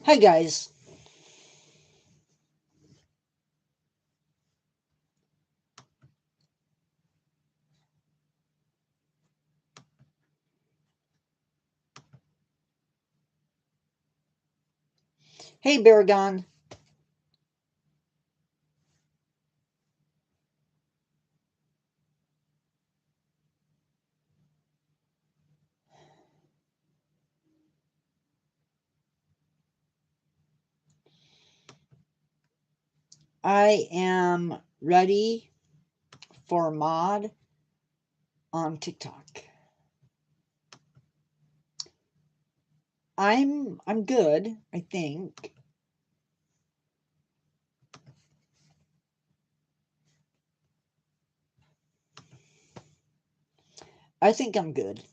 Hi guys. Hey Baragon. I am ready for a mod on TikTok. I'm good, I think. I think I'm good.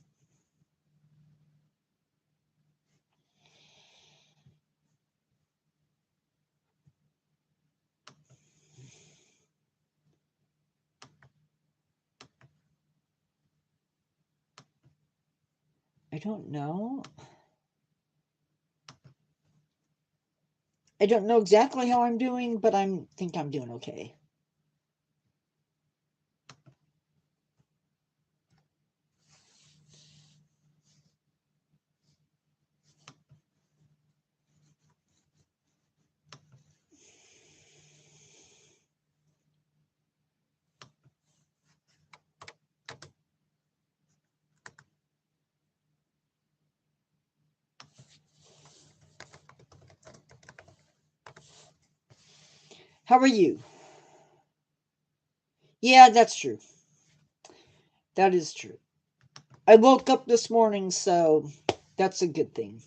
I don't know. I don't know exactly how I'm doing, but I think I'm doing okay. How are you? Yeah, that's true. That is true. I woke up this morning, so that's a good thing.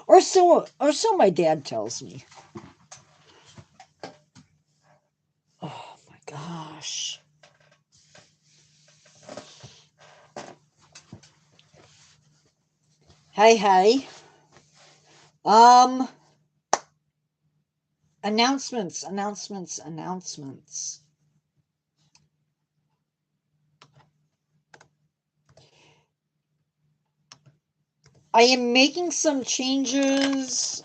Or so my dad tells me. Oh my gosh. Hi. Um announcements. I am making some changes.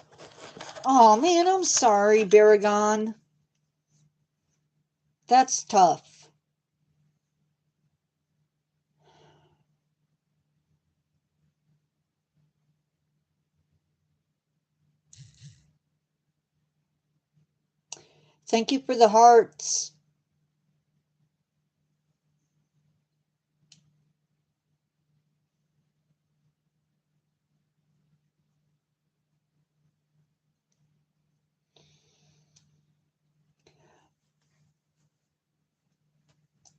Oh man, I'm sorry, Baragon. That's tough. Thank you for the hearts.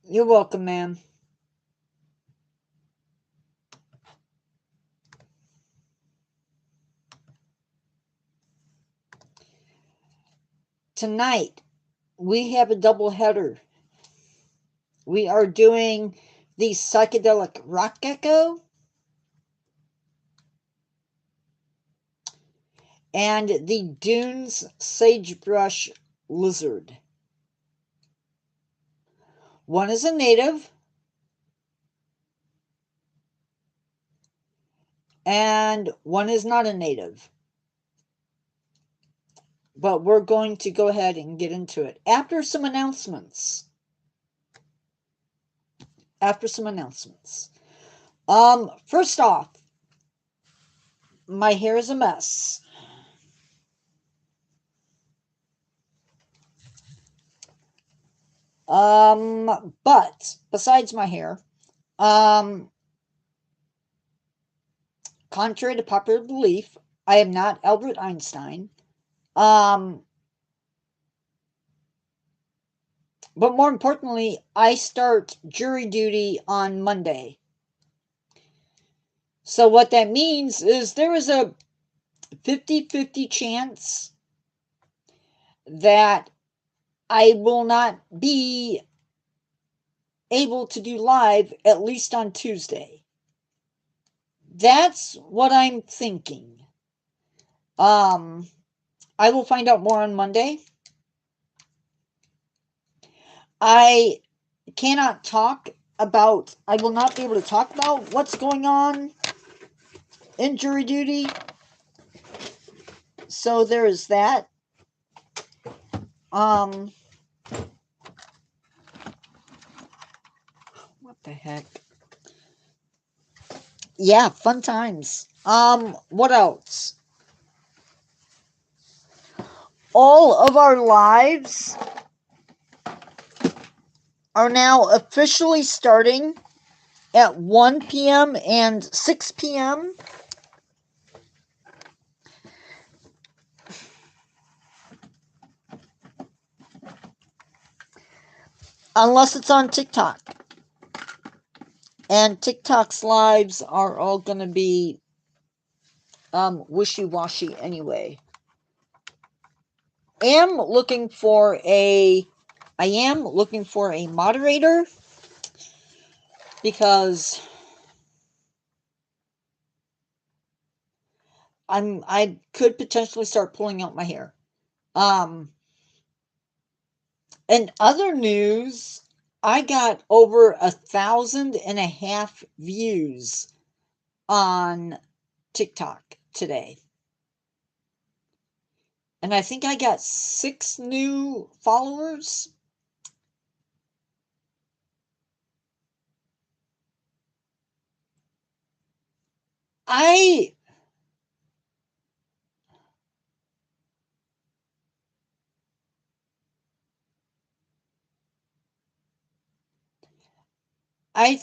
You're welcome, ma'am. Tonight, we have a double header. We are doing the Psychedelic Rock Gecko and the Dunes Sagebrush Lizard. One is a native, and one is not a native. But we're going to go ahead and get into it after some announcements. First off, my hair is a mess. But besides my hair, contrary to popular belief, I am not Albert Einstein. Um, but more importantly, I start jury duty on Monday. So what that means is there is a 50-50 chance that I will not be able to do live at least on Tuesday. That's what I'm thinking. I will find out more on Monday. I cannot talk about, I will not be able to talk about what's going on in jury duty. So there is that. What the heck? Yeah, fun times. What else? All of our lives are now officially starting at 1 p.m. and 6 p.m. Unless it's on TikTok. And TikTok's lives are all going to be wishy-washy anyway. I am looking for a moderator because I could potentially start pulling out my hair. In other news, I got over 1,500 views on TikTok today. And I think I got 6 new followers. I I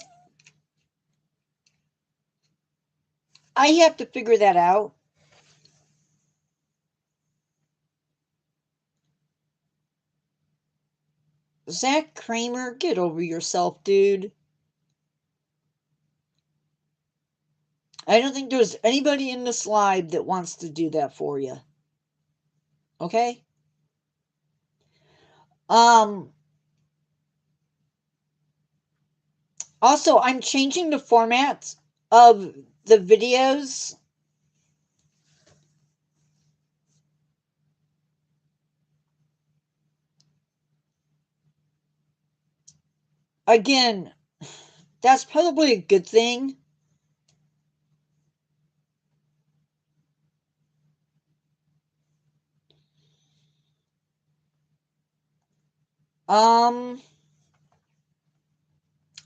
have to figure that out. Zach Kramer, get over yourself, dude. I don't think there's anybody in this live that wants to do that for you. Okay? Also, I'm changing the format of the videos. Again, that's probably a good thing.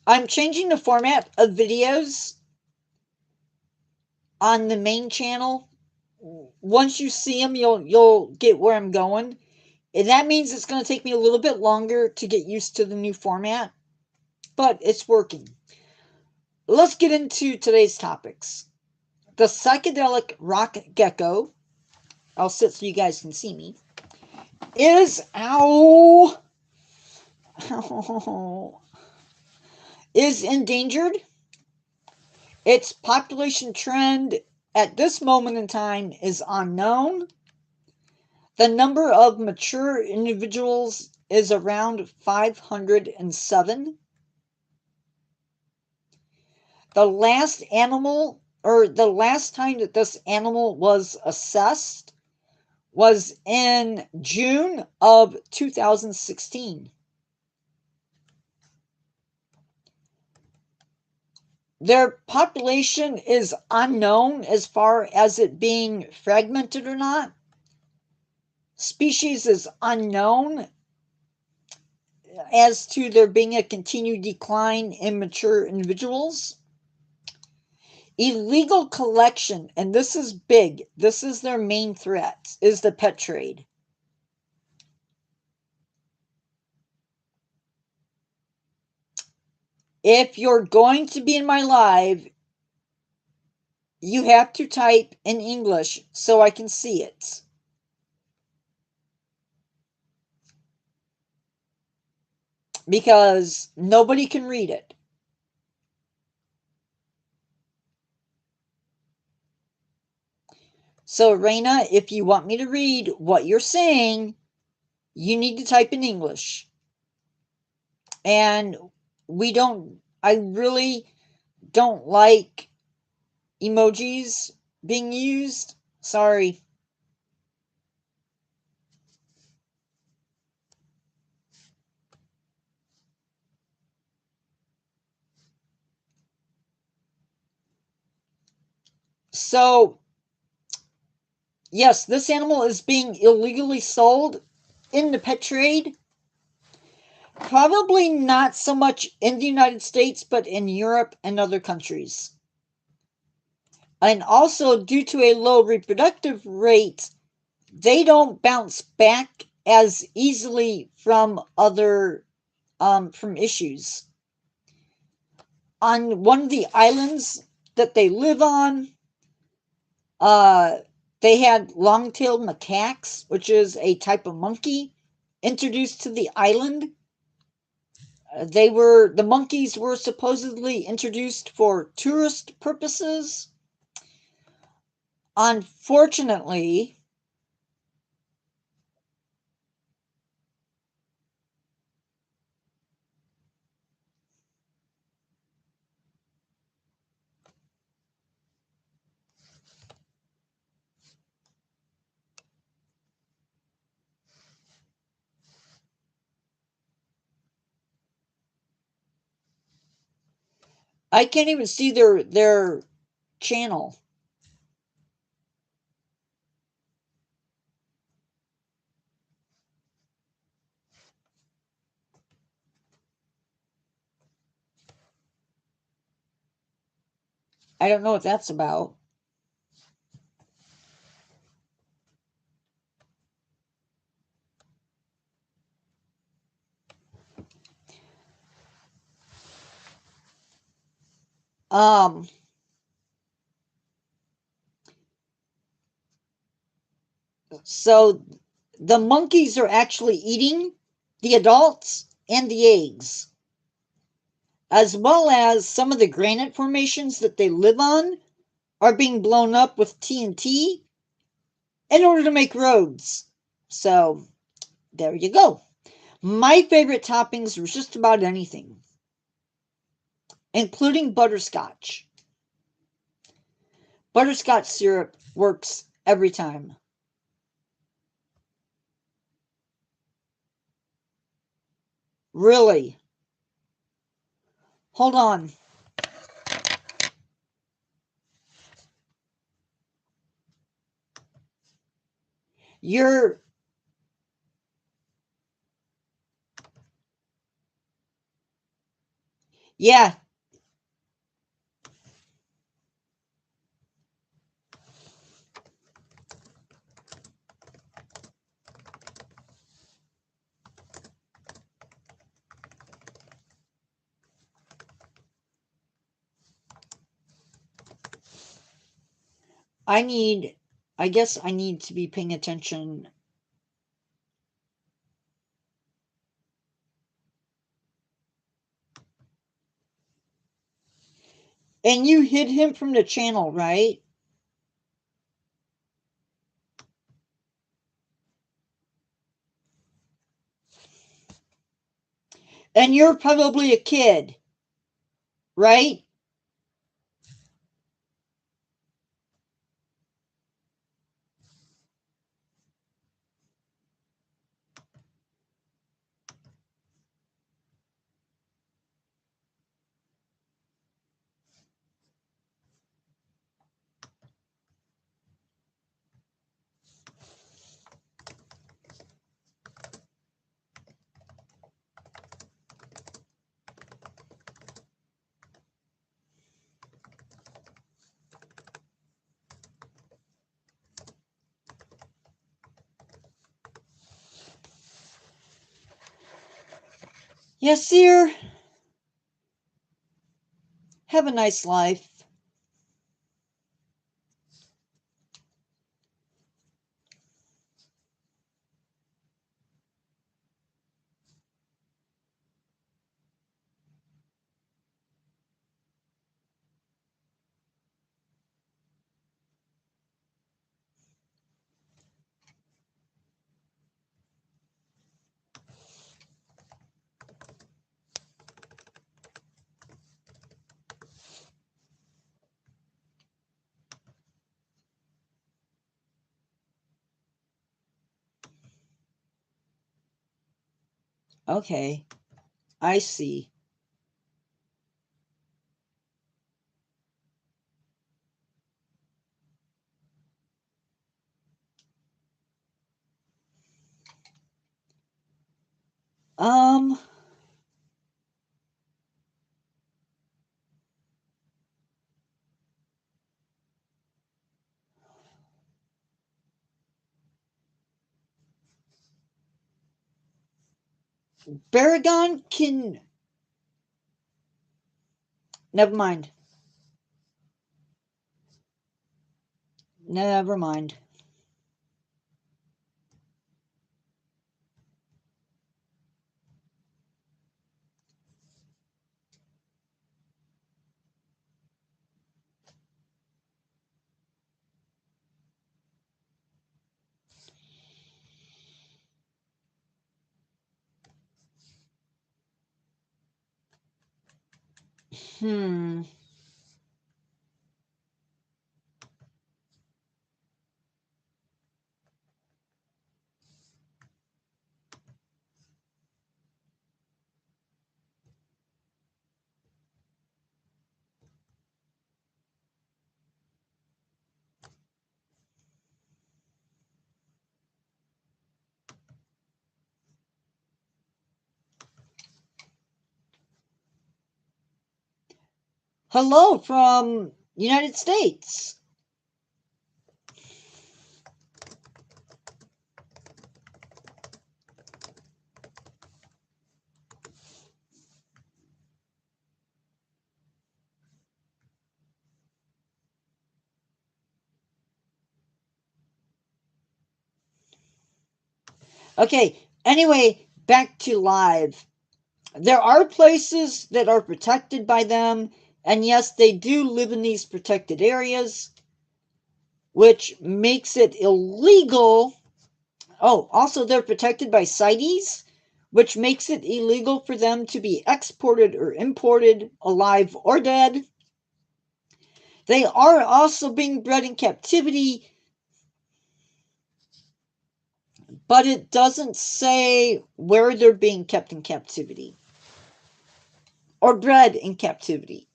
I'm changing the format of videos on the main channel. Once you see them, you'll get where I'm going. And that means it's going to take me a little bit longer to get used to the new format, but it's working. Let's get into today's topics. The psychedelic rock gecko, I'll sit so you guys can see me, is endangered. Its population trend at this moment in time is unknown. The number of mature individuals is around 507. The last time that this animal was assessed was in June of 2016. Their population is unknown as far as it being fragmented or not. Species is unknown as to there being a continued decline in mature individuals. Illegal collection, and this is big, this is their main threat, is the pet trade. If you're going to be in my live, you have to type in English so I can see it. Because nobody can read it. So, Raina, if you want me to read what you're saying, you need to type in English. And I really don't like emojis being used. Sorry. So, Yes, this animal is being illegally sold in the pet trade. Probably not so much in the United States, but in Europe and other countries. And also, due to a low reproductive rate, they don't bounce back as easily from other from issues. On one of the islands that they live on, uh, they had long-tailed macaques, which is a type of monkey, introduced to the island. The monkeys were supposedly introduced for tourist purposes. Unfortunately, I can't even see their channel. I don't know what that's about. Um, so the monkeys are actually eating the adults and the eggs, as well as some of the granite formations that they live on are being blown up with TNT in order to make roads. So there you go. My favorite toppings were just about anything, including butterscotch. Butterscotch syrup works every time. Really. Hold on. You're, yeah, I need, I guess I need to be paying attention. And you hid him from the channel, right? And you're probably a kid, right? Yes, dear. Have a nice life. Okay, I see. Baragon can. Never mind. Never mind. Hmm. Hello from United States. Okay, anyway, back to live. There are places that are protected by them, and yes, they do live in these protected areas, which makes it illegal. Oh, also, they're protected by CITES, which makes it illegal for them to be exported or imported, alive or dead. They are also being bred in captivity, but it doesn't say where they're being kept in captivity or bred in captivity.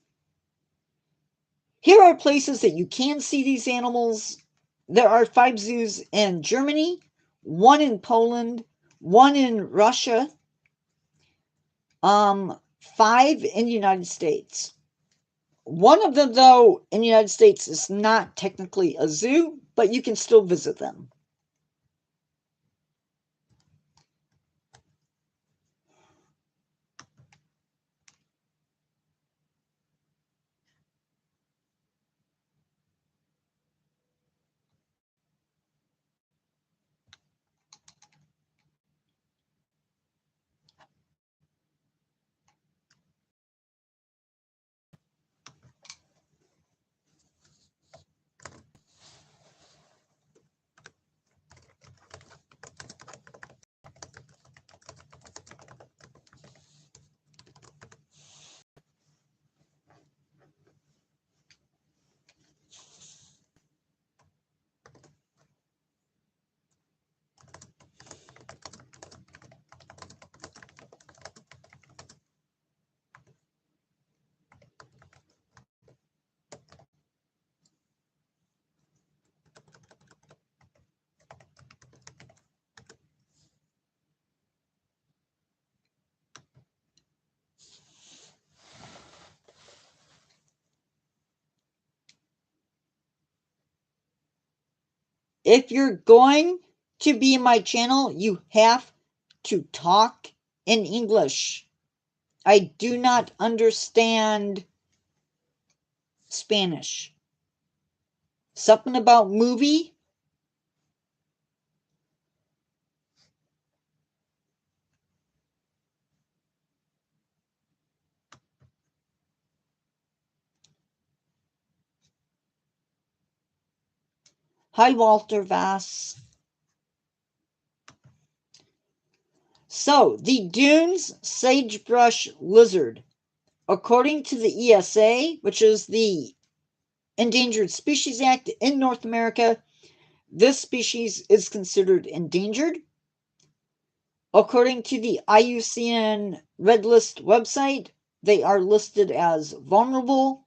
Here are places that you can see these animals. There are 5 zoos in Germany, 1 in Poland, 1 in Russia, 5 in the United States. One of them, though, in the United States is not technically a zoo, but you can still visit them. If you're going to be in my channel, you have to talk in English. I do not understand Spanish. Something about movie? Hi, Walter Vass. So, the Dunes sagebrush lizard, according to the ESA, which is the Endangered Species Act in North America, this species is considered endangered. According to the IUCN Red List website, they are listed as vulnerable.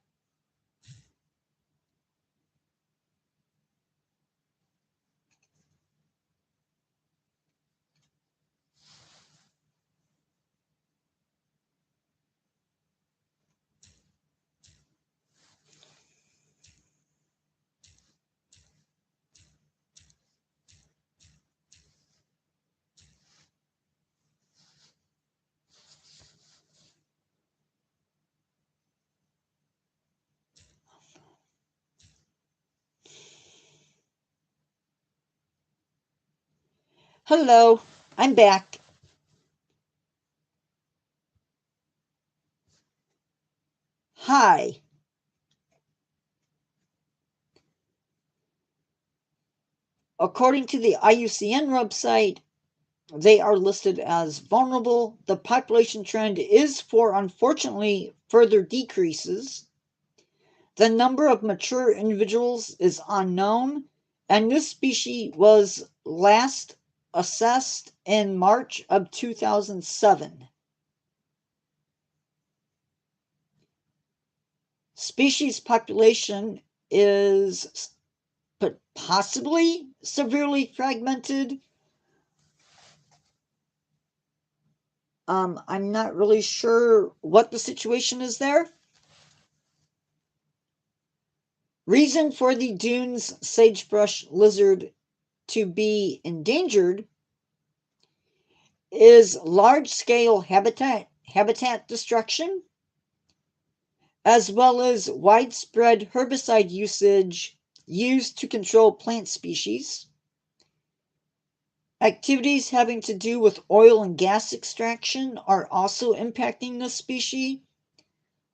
Hello, I'm back. Hi. According to the IUCN website, they are listed as vulnerable. The population trend is for, unfortunately, further decreases. The number of mature individuals is unknown, and this species was last assessed in March of 2007. Species population is possibly severely fragmented. I'm not really sure what the situation is there. Reason for the dunes sagebrush lizard to be endangered is large-scale habitat destruction, as well as widespread herbicide usage used to control plant species. Activities having to do with oil and gas extraction are also impacting the species.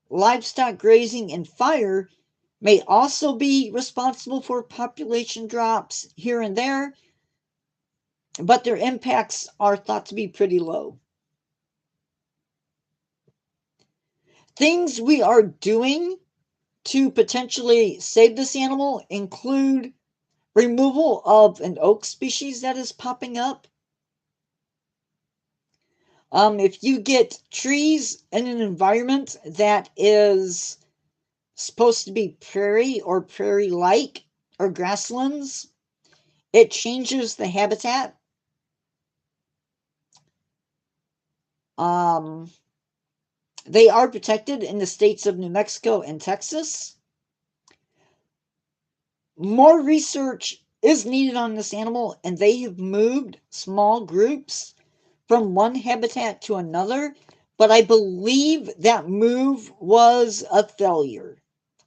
Livestock grazing and fire may also be responsible for population drops here and there, but their impacts are thought to be pretty low. Things we are doing to potentially save this animal include removal of an oak species that is popping up. If you get trees in an environment that is supposed to be prairie or prairie-like or grasslands, it changes the habitat. They are protected in the states of New Mexico and Texas. More research is needed on this animal, and they have moved small groups from one habitat to another, but I believe that move was a failure.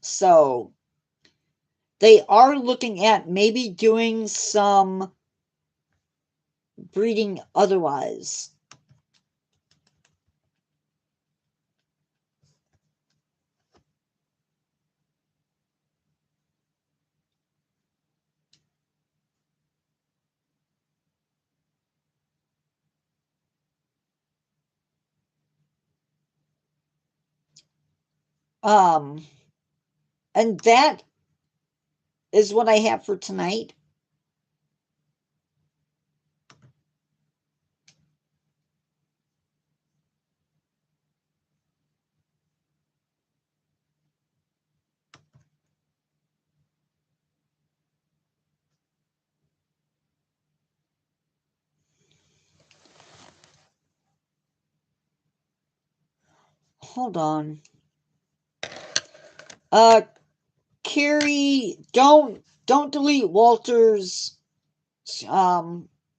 So they are looking at maybe doing some breeding otherwise. Um, and that is what I have for tonight. Hold on. Carrie, don't delete Walter's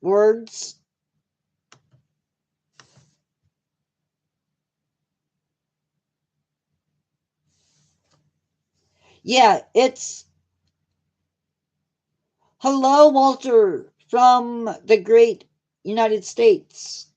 words. Yeah, it's hello, Walter, from the great United States.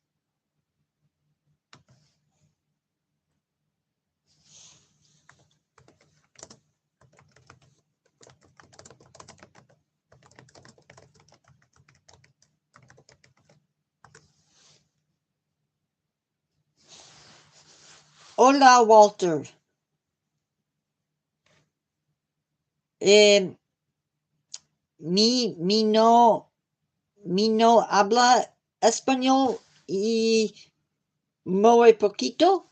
Hola, Walter. Eh, mi no, mi no habla español y muy poquito.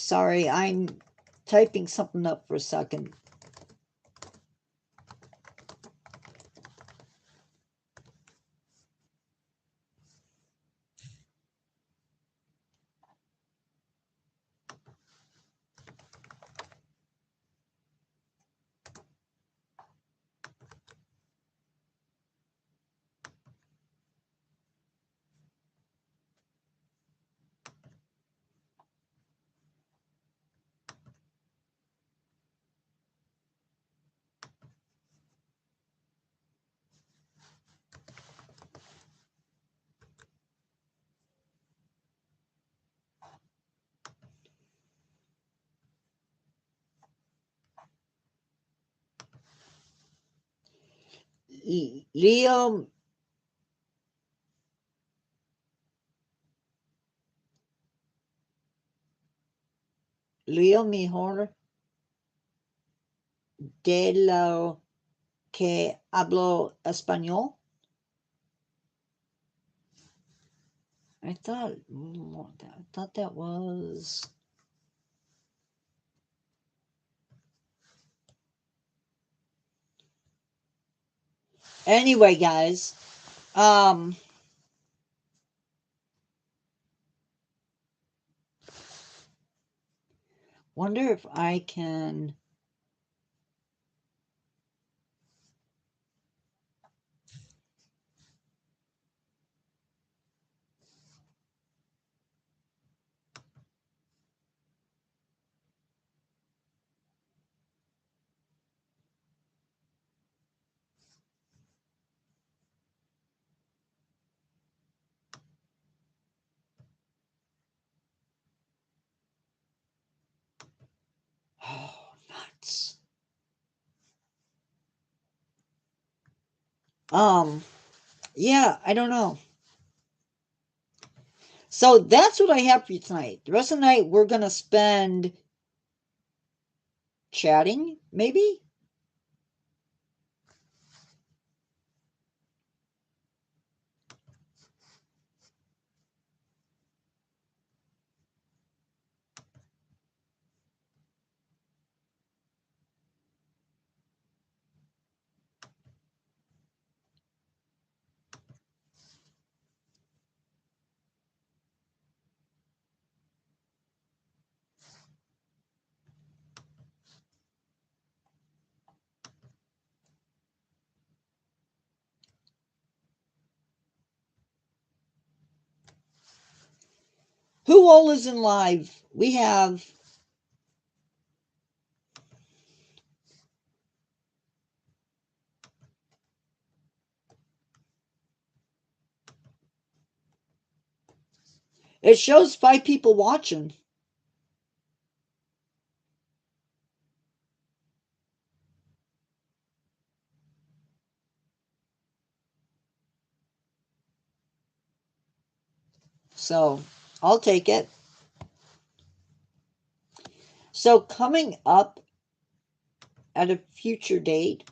Sorry, I'm typing something up for a second. Leo mejor de lo que hablo español. I thought that was. Anyway, guys, wonder if I can. Oh, nuts. Yeah, I don't know. So that's what I have for you tonight. The rest of the night, we're going to spend chatting, maybe? Who all is in live? We have. It shows 5 people watching. So I'll take it. So coming up at a future date,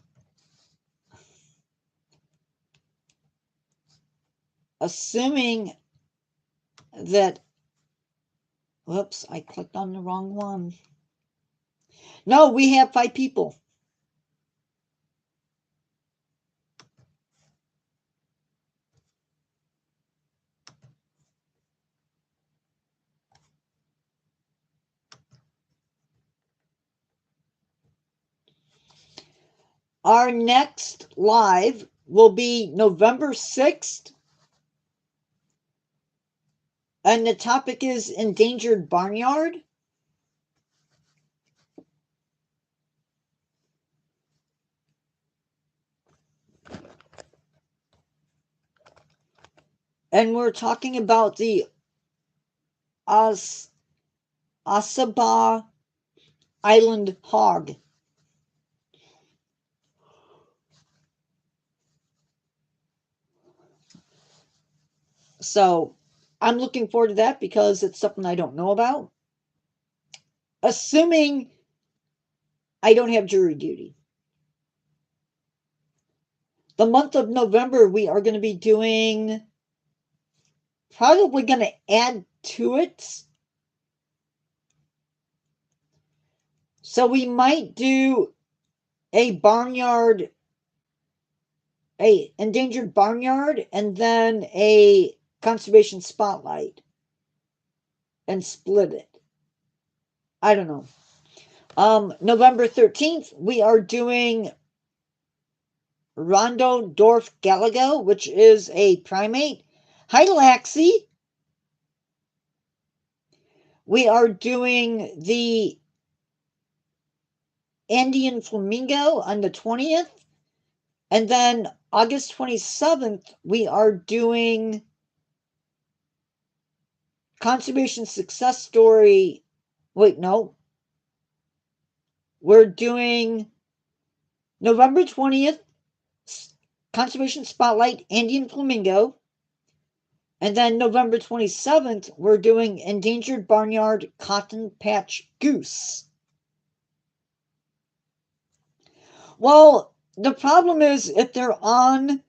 assuming that. Whoops, I clicked on the wrong one. No, we have 5 people. Our next live will be November 6th. And the topic is endangered barnyard. And we're talking about the Asaba Island hog. So I'm looking forward to that because it's something I don't know about. Assuming I don't have jury duty. The month of November, we are going to be doing, probably going to add to it, So we might do a barnyard, a endangered barnyard, and then a conservation spotlight and split it. I don't know. November 13th, we are doing Rondo Dorf Galago, which is a primate. Hi, Laxi. We are doing the Andean Flamingo on the 20th. And then August 27th, we are doing Conservation Success Story. Wait, no. We're doing November 20th, Conservation Spotlight, Andean Flamingo. And then November 27th, we're doing Endangered Barnyard Cotton Patch Goose. Well, the problem is if they're on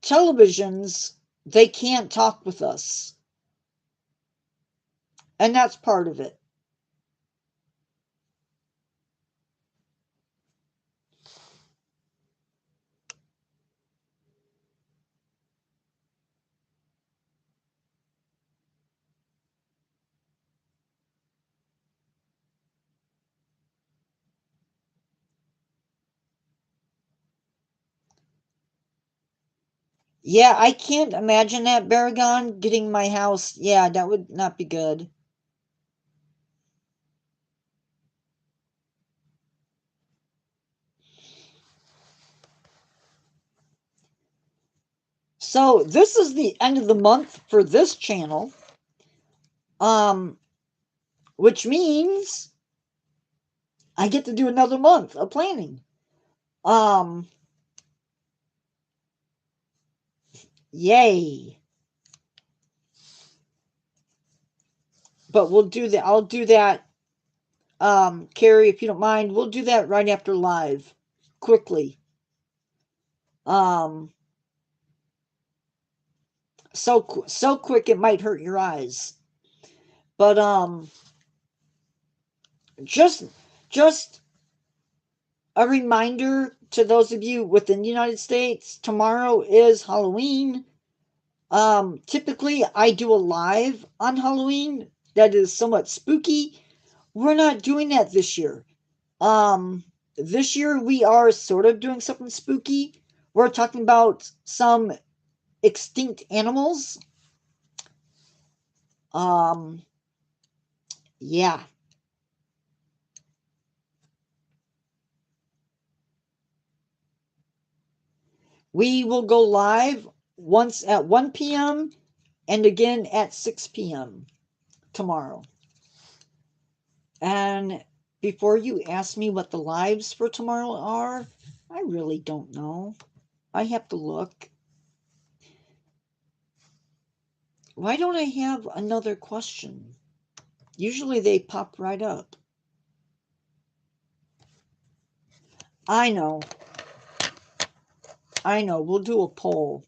televisions, they can't talk with us. And that's part of it. Yeah, I can't imagine that, Baragon, getting my house. Yeah, that would not be good. So this is the end of the month for this channel. Which means I get to do another month of planning. Yay. But we'll do that. I'll do that, Carrie, if you don't mind. We'll do that right after live, quickly. So quick it might hurt your eyes. But just a reminder to those of you within the United States, tomorrow is Halloween. Typically I do a live on Halloween that is somewhat spooky. We're not doing that this year. This year we are sort of doing something spooky. We're talking about some extinct animals. Yeah. We will go live once at 1 p.m. and again at 6 p.m. tomorrow. And before you ask me what the lives for tomorrow are, I really don't know. I have to look. Why don't I have another question? Usually they pop right up. I know. We'll do a poll.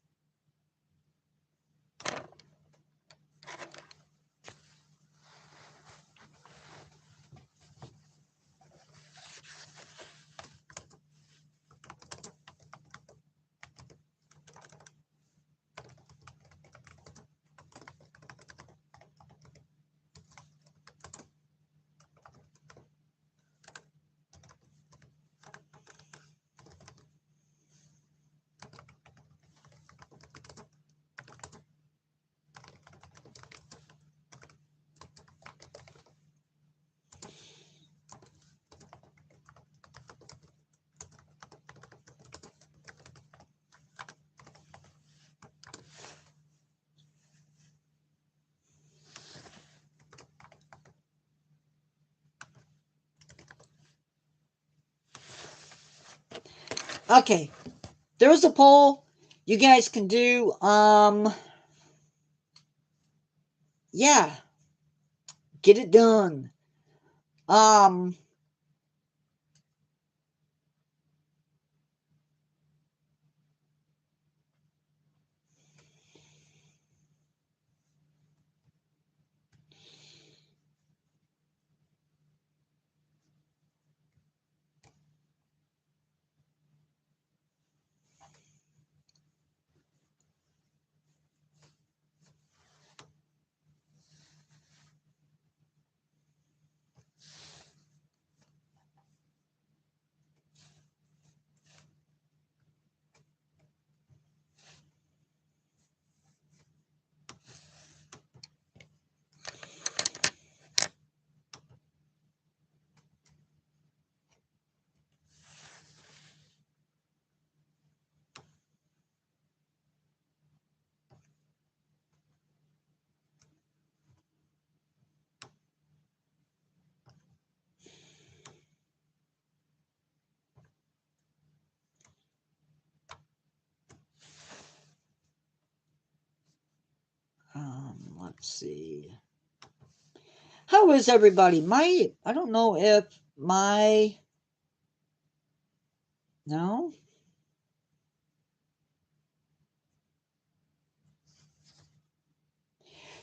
Okay. There's a poll you guys can do. Yeah. Get it done. Let's see. How is everybody? I don't know if no?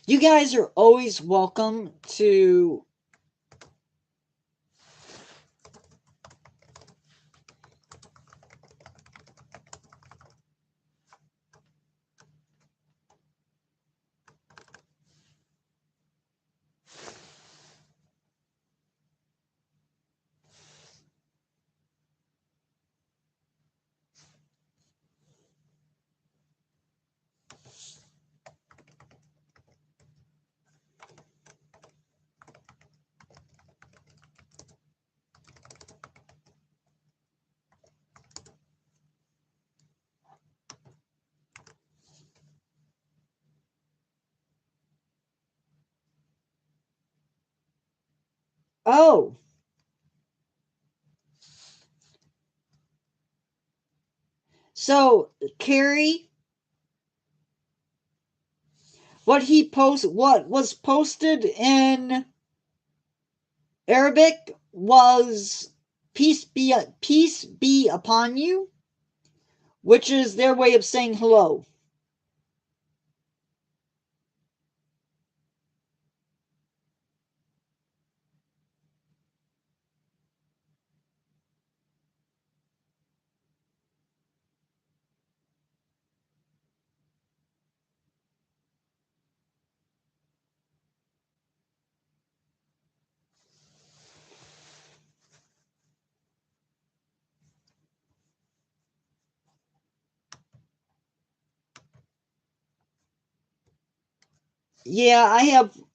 You guys are always welcome to oh, so Carrie, what was posted in Arabic was peace be upon you, which is their way of saying hello. Yeah,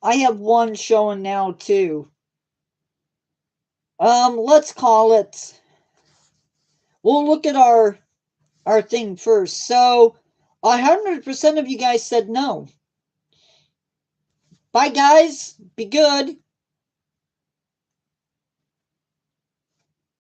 I have one showing now too. Let's call it. We'll look at our thing first. So, 100% of you guys said no. Bye, guys. Be good.